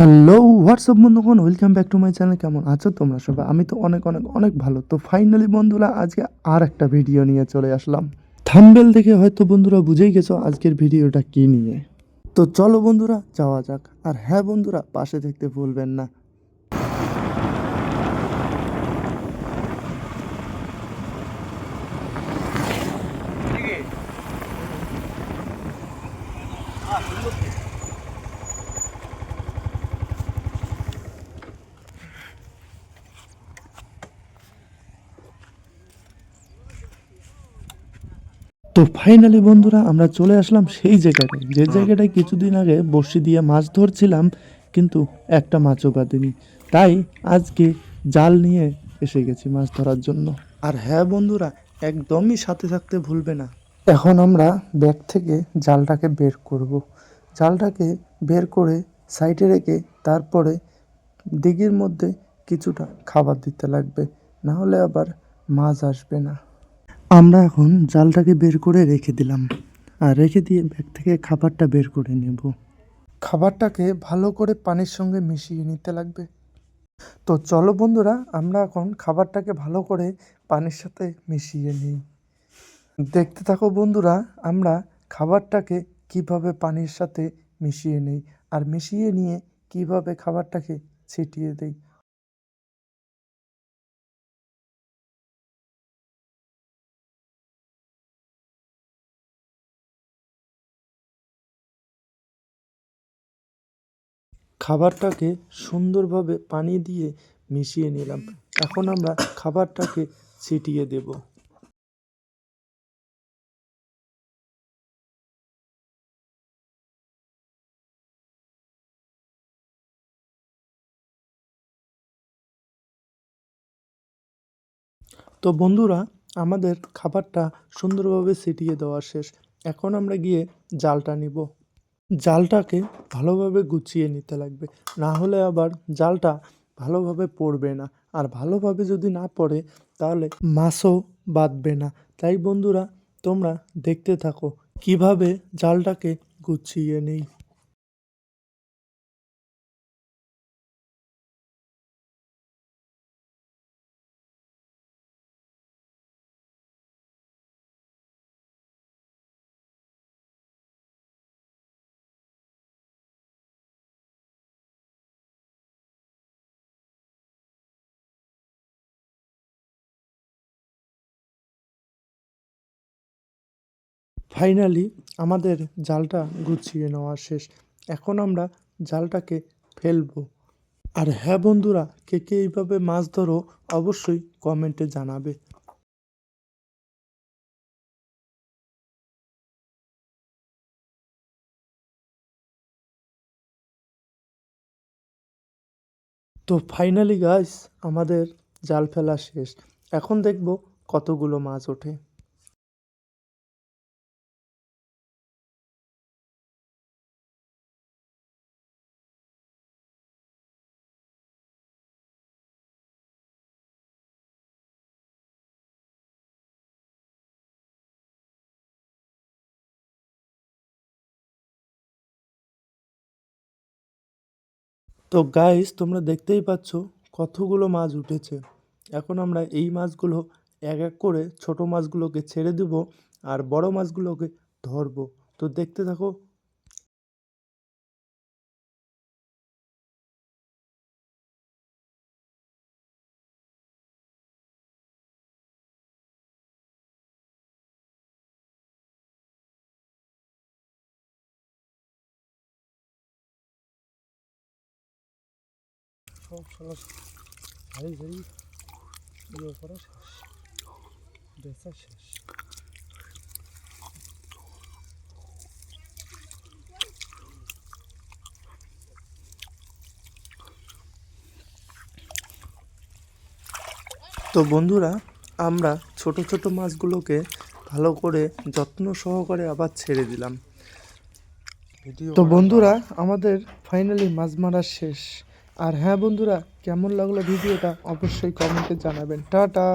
Hello WhatsApp বন্ধুগণ, welcome back to my channel. কেমন আছো তোমরা সবাই? আমি তো অনেক অনেক অনেক ভালো। তো ফাইনালি বন্ধুরা, আজকে আর একটা ভিডিও নিয়ে চলে আসলাম। থাম্বনেল দেখে হয়তো বন্ধুরা বুঝেই গেছো আজকের ভিডিওটা কি নিয়ে। তো চলো বন্ধুরা যাওয়া যাক। আর হ্যাঁ বন্ধুরা, পাশে দেখতে ভুলবেন না। তো ফাইনালি বন্ধুরা, আমরা চলে আসলাম সেই জায়গাটায়, যে জায়গাটায় কিছুদিন আগে বড়শি দিয়ে মাছ ধরছিলাম, কিন্তু একটা মাছও বাঁধেনি। তাই আজকে জাল নিয়ে এসে গেছি মাছ ধরার জন্য। আর হ্যাঁ বন্ধুরা, একদমই সাথে থাকতে ভুলবে না। এখন আমরা ব্যাগ থেকে জালটাকে বের করব। জালটাকে বের করে সাইডে রেখে তারপরে দিঘির মধ্যে কিছুটা খাবার দিতে লাগবে, না হলে আবার মাছ আসবে না। আমরা এখন জালটাকে বের করে রেখে দিলাম, আর রেখে দিয়ে ব্যাগ থেকে খাবারটা বের করে নেব। খাবারটাকে ভালো করে পানির সঙ্গে মিশিয়ে নিতে লাগবে। তো চলো বন্ধুরা, আমরা এখন খাবারটাকে ভালো করে পানির সাথে মিশিয়ে নিই। দেখতে থাকো বন্ধুরা, আমরা খাবারটাকে কিভাবে পানির সাথে মিশিয়ে নিই, আর মিশিয়ে নিয়ে কিভাবে খাবারটাকে ছিটিয়ে দেই। খাবারটাকে সুন্দরভাবে পানি দিয়ে মিশিয়ে নিলাম। এখন আমরা খাবারটাকে ছিটিয়ে দেব। তো বন্ধুরা, আমাদের খাবারটা সুন্দরভাবে ছিটিয়ে দেওয়া শেষ। এখন আমরা গিয়ে জালটা নিব। জালটাকে ভালোভাবে গুছিয়ে নিতে লাগবে, না হলে আবার জালটা ভালোভাবে পড়বে না। আর ভালোভাবে যদি না পড়ে তাহলে মাছও বাঁধবে না। তাই বন্ধুরা, তোমরা দেখতে থাকো কিভাবে জালটাকে গুছিয়ে নেই। ফাইনালি আমাদের জালটা গুছিয়ে নেওয়া শেষ। এখন আমরা জালটাকে ফেলবো। আর হ্যাঁ বন্ধুরা, কে কে এইভাবে মাছ ধরো অবশ্যই কমেন্টে জানাবে। তো ফাইনালি গাইস, আমাদের জাল ফেলা শেষ। এখন দেখব কতগুলো মাছ ওঠে। তো গাইস, তোমরা দেখতেই পাচ্ছ কতগুলো মাছ উঠেছে। এখন আমরা এই মাছগুলো এক এক করে ছোট মাছগুলোকে ছেড়ে দেব, আর বড় মাছগুলোকে ধরবো। তো দেখতে থাকো। সব শালা ভারী ভারী ইয়ে করা শেষ, বেচা শেষ। তো বন্ধুরা, আমরা ছোট ছোট মাছগুলোকে ভালো করে যত্ন সহকারে আবার ছেড়ে দিলাম। তো বন্ধুরা, আমাদের ফাইনালি মাছ মারা শেষ। আর হ্যাঁ বন্ধুরা, কেমন লাগলো ভিডিওটা অবশ্যই কমেন্টে জানাবেন। টাটা।